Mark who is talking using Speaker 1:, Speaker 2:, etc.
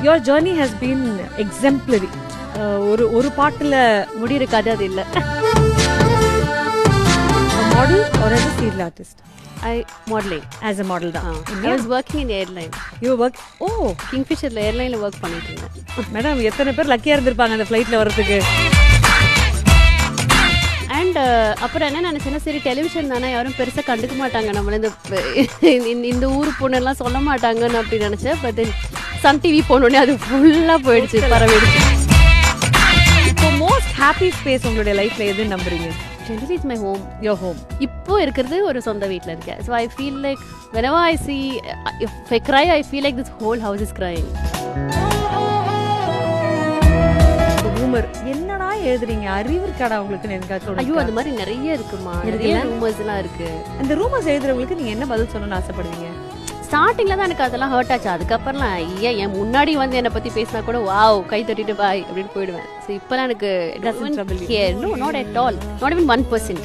Speaker 1: Your journey has been exemplary. ஒரு பாட்டுல
Speaker 2: முடிகிற கதை அது இல்லை.
Speaker 1: Model or as a serial artist?
Speaker 2: Modelling
Speaker 1: As a model தான்.
Speaker 2: I was working in airline.
Speaker 1: You work,
Speaker 2: கிங்ஃபிஷர்ல ஏர்லைனில் ஒர்க் பண்ணிட்டு இருந்தேன்.
Speaker 1: மேடம் எத்தனை பேர் லக்கியா இருந்திருப்பாங்க அந்த ஃப்ளைட்ல வரதுக்கு.
Speaker 2: அண்ட் அப்புறம் என்ன நினச்சேன்னா, சரி டெலிவிஷன் தானே, யாரும் பெருசாக கண்டுக்க மாட்டாங்க, நம்மள இந்த ஊர் பொண்ணெல்லாம் சொல்ல மாட்டாங்கன்னு அப்படி நினச்சேன். பட் தென் சன் டிவி போனோடனே அது ஃபுல்லாக போயிடுச்சு, பரவிடுச்சு.
Speaker 1: இப்போ மோஸ்ட் ஹாப்பி ஸ்பேஸ் உங்களுடைய லைஃப்ல எதுன்னு நம்புறீங்க?
Speaker 2: Generally it's my home.
Speaker 1: Your home.
Speaker 2: இப்போ இருக்கிறது ஒரு சொந்த வீட்டில் இருக்கேன். So I feel like whenever I see, if I cry, I feel like this whole house is crying.
Speaker 1: Rumour என்னடா எழுதுறீங்க, அறிவு இருக்காடா உங்களுக்கு? எனக்கு
Speaker 2: ஐயோ, அது மாதிரி நிறைய இருக்குமா, நிறைய ரூமர்ஸ்லாம் இருக்கு.
Speaker 1: அந்த ரூமர்ஸ் எழுதுறவங்களுக்கு நீங்க என்ன பதில் சொல்லணும்னு ஆசைப்படுவீங்க?
Speaker 2: ஸ்டார்டிங்கில் தான் எனக்கு அதெல்லாம் ஹர்ட் ஆச்சு. அதுக்கப்புறம்லாம் ஐயா என் முன்னாடி வந்து என்னை பற்றி பேசினா கூட வாவ் கை தட்டிட்டு பாய் அப்படின்னு போயிடுவேன். ஸோ இப்போலாம் எனக்கு
Speaker 1: doesn't trouble you?
Speaker 2: no, not at all, not even 1%.